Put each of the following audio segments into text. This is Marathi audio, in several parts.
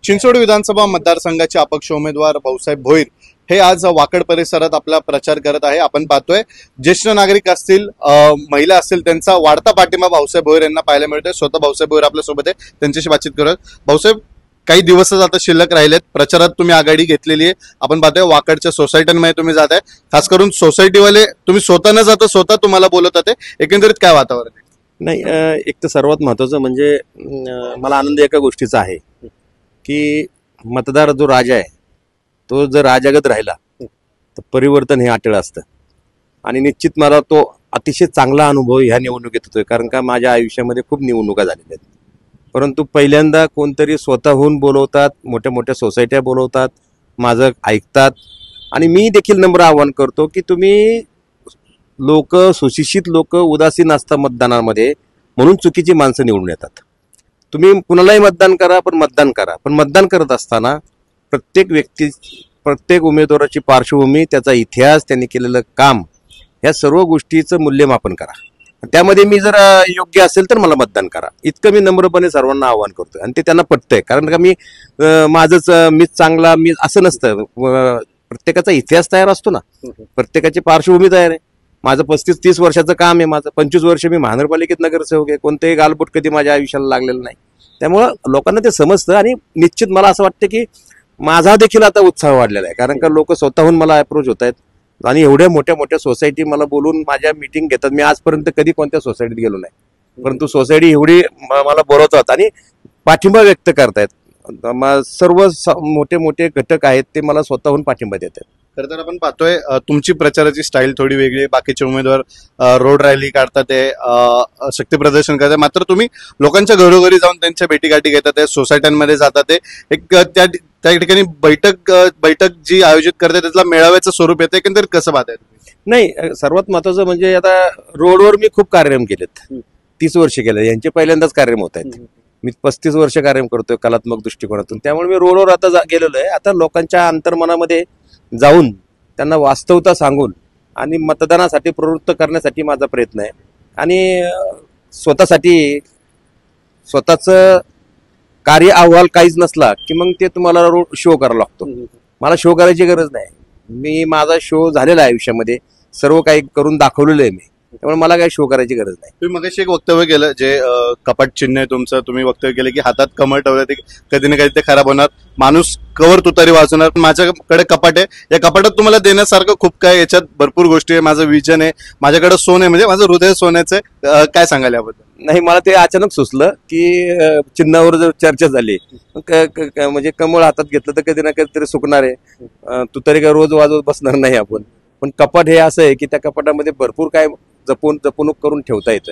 चिंचवड विधानसभा मतदारसंघाचे अपक्ष उमेदवार भाऊसाहेब भोईर हे आज वाकड परिसरात आपला प्रचार करत आहे। आपण पाहतोय ज्येष्ठ नागरिक असतील, महिला असतील, त्यांचा वाढता पाठिंबा भाऊसाहेब भोईर यांना पाहायला मिळतोय। स्वतः भाऊसाहेब भोईर आपल्या सोबत आहे, त्यांच्याशी बातचीत करूया। भाऊसाहेब, काही दिवसच आता शिल्लक राहिलेत, प्रचारात तुम्ही आघाडी घेतलेली आहे। आपण पाहतोय वाकडच्या सोसायट्यांमध्ये तुम्ही जात आहे, खास करून सोसायटीवाले तुम्ही स्वतः न जाता स्वतः तुम्हाला बोलत होते। एकंदरीत काय वातावरण आहे? नाही, एक तर सर्वात महत्त्वाचं म्हणजे मला आनंद एका गोष्टीचा आहे की मतदार जो राजा आहे तो जर राजागत राहिला तर परिवर्तन हे अटळ असतं आणि निश्चित मला तो अतिशय चांगला अनुभव ह्या निवडणुकीत होतोय। कारण का माझ्या आयुष्यामध्ये खूप निवडणुका झालेल्या आहेत, परंतु पहिल्यांदा कोणतरी स्वतःहून बोलवतात, मोठ्या मोठ्या सोसायट्या बोलवतात, माझं ऐकतात आणि मी देखील नम्र आवाहन करतो की तुम्ही लोक, सुशिक्षित लोक उदासीन असतात मतदानामध्ये, म्हणून चुकीची माणसं निवडून येतात। तुम्ही कुणालाही मतदान करा, पण मतदान करा, पण मतदान करत असताना प्रत्येक व्यक्ती, प्रत्येक उमेदवाराची पार्श्वभूमी, त्याचा इतिहास, त्यांनी केलेलं काम, ह्या सर्व गोष्टीचं मूल्यमापन करा। त्यामध्ये मी जर योग्य असेल तर मला मतदान करा, इतकं मी नम्रपणे सर्वांना आवाहन करतोय आणि ते त्यांना पटतंय। कारण का मी माझंच मीच चांगला, मी असं नसतं, प्रत्येकाचा इतिहास तयार असतो ना, प्रत्येकाची पार्श्वभूमी तयार आहे। माझं 35-30 वर्षाचं काम आहे, माझं 25 वर्ष मी महानगरपालिकेत नगरसेवक आहे, कोणतेही गालबोट कधी माझ्या आयुष्याला लागलेलं नाही। त्यामुळं लोकांना ते समजतं आणि निश्चित मला असं वाटतं की माझा देखील आता उत्साह वाढलेला आहे। कारण का लोक स्वतःहून मला अप्रोच होत आहेत आणि एवढ्या मोठ्या मोठ्या सोसायटी मला बोलून माझ्या मीटिंग घेतात। मी आजपर्यंत कधी कोणत्या सोसायटीत गेलो नाही, परंतु सोसायटी एवढी मला बोलवतात आणि पाठिंबा व्यक्त करतायत। सर्व मोठे मोठे घटक आहेत ते मला स्वतःहून पाठिंबा देत आहेत। खरं तर आपण पाहतोय तुमची प्रचाराची स्टाईल थोडी वेगळी आहे। बाकीचे उमेदवार रोड रॅली काढतात, ते शक्ती प्रदर्शन करतात, मात्र तुम्ही लोकांच्या घरोघरी जाऊन त्यांच्या भेटीगाठी घेतात, सोसायट्यांमध्ये जातात, एक त्या ठिकाणी बैठक जी आयोजित करते त्यातला मेळाव्याचं स्वरूप येतं। एकंदरीत कसं पाहताय? नाही, सर्वात महत्वाचं म्हणजे आता रोडवर मी खूप कार्यक्रम केलेत, 30 वर्ष केले, यांचे पहिल्यांदाच कार्यक्रम होत आहेत। मी 35 वर्ष कार्यक्रम करतोय कलात्मक दृष्टिकोनातून, त्यामुळे मी रोडवर आता गेलेलो आहे। आता लोकांच्या अंतर्मनामध्ये जाऊन त्यांना वास्तवता सांगून आणि मतदानासाठी प्रवृत्त करण्यासाठी माझा प्रयत्न आहे। आणि स्वतःसाठी स्वतःचं कार्य अहवाल काहीच नसला की मग ते तुम्हाला रोड शो करावा लागतो। मला शो करायची गरज नाही, मी माझा शो झालेला आहे आयुष्यामध्ये, सर्व काही करून दाखवलेलं आहे मी, त्यामुळे मला काही शो करायची गरज नाही। तुम्ही मगाशी एक वक्तव्य केलं, जे कपाट चिन्ह आहे तुमचं, तुम्ही वक्तव्य केलं की हातात कमळ ठेवलं ते कधी ना कधी ते खराब होणार, माणूस कवर तुतारी वाजवणार, माझ्याकडे कपाट आहे, या कपाटात तुम्हाला देण्यासारखं खूप काय, याच्यात भरपूर गोष्टी आहे, माझं विजन आहे, माझ्याकडे सोन आहे, म्हणजे माझं हृदय सोन्याचं आहे, काय सांगाल याबद्दल? नाही, मला ते अचानक सुचलं की चिन्हावर जर चर्चा झाली, म्हणजे कमळ हातात घेतलं तर कधी ना कधीतरी सुकणार आहे, तुतारी काय रोज वाजवत बसणार नाही आपण, पण कपाट हे असं आहे की त्या कपाटामध्ये भरपूर काय जपणूक करून ठेवता येतं,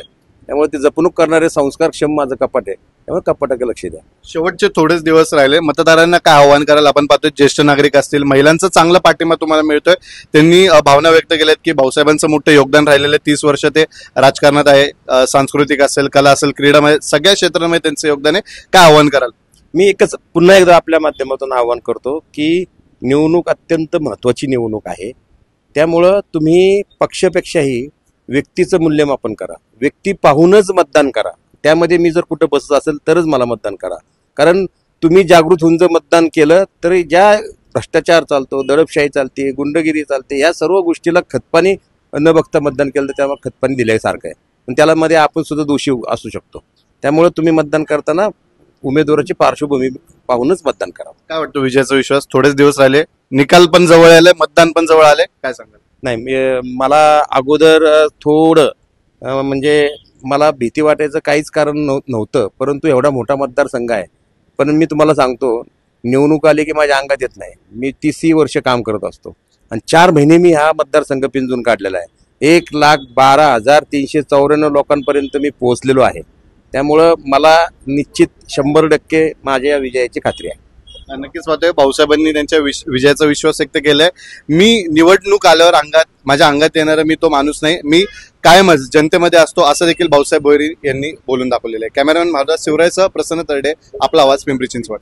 त्यामुळे ते जपणूक करणारे संस्कारक्षम माझं कपाट आहे, त्यामुळे कपाटाकडे लक्ष द्या। शेवटचे थोडेच दिवस राहिले, मतदारांना काय आव्हान कराल? आपण पाहतोय ज्येष्ठ नागरिक असतील, महिलांचा चांगला पाठिंबा तुम्हाला मिळतोय, त्यांनी भावना व्यक्त केल्यात की भाऊसाहेबांचं मोठं योगदान राहिलेलं आहे, 30 वर्ष ते राजकारणात आहे, सांस्कृतिक असेल, कला असेल, क्रीडामध्ये, सगळ्या क्षेत्रामध्ये त्यांचं योगदान आहे, काय आव्हान कराल? मी एकच पुन्हा एकदा आपल्या माध्यमातून आव्हान करतो की निवडणूक अत्यंत महत्वाची निवडणूक आहे, त्यामुळं तुम्ही पक्षापेक्षाही व्यक्तीचं मूल्यमापन करा, व्यक्ती पाहूनच मतदान करा। त्यामध्ये मी जर कुठं बसत असेल तरच मला मतदान करा, कारण तुम्ही जागृत होऊन जर मतदान केलं तर ज्या भ्रष्टाचार चालतो, दडपशाही चालते, गुंडगिरी चालते, या सर्व गोष्टीला खतपाणी न बघता मतदान केलं तर त्यामुळे खतपाणी दिल्यासारखं आहे, पण त्याला मध्ये आपण सुद्धा दोषी असू शकतो। त्यामुळे तुम्ही मतदान करताना उमेदवाराची पार्श्वभूमी पाहूनच मतदान करा। काय वाटतं, विजयाचा विश्वास? थोडेच दिवस राहिले, निकाल पण जवळ आले, मतदान पण जवळ आले, काय सांगाल? नाही, मला अगोदर थोडं म्हणजे मला भीती वाटायचं काहीच कारण नव्हतं, परंतु एवढा मोठा मतदारसंघ आहे, पण मी तुम्हाला सांगतो, निवडणूक आली की माझ्या अंगात येत नाही। मी 30 वर्ष काम करत असतो आणि 4 महिने मी हा मतदारसंघ पिंजून काढलेला आहे। 1,12,394 लोकांपर्यंत मी पोहोचलेलो आहे, त्यामुळं मला निश्चित 100% माझ्या विजयाची खात्री आहे। नक्कीच पाहतोय भाऊसाहेबांनी त्यांच्या विजयाचा विश्वास व्यक्त केलाय। मी निवडणूक आल्यावर माझ्या अंगात येणारा मी तो माणूस नाही, मी कायमच जनतेमध्ये असतो, असं देखील भाऊसाहेब भोईर यांनी बोलून दाखवलेलं आहे। कॅमेरामॅन महाराज शिवरायसह प्रसन्न तरडे, आपला आवाज, पिंपरी चिंचवड।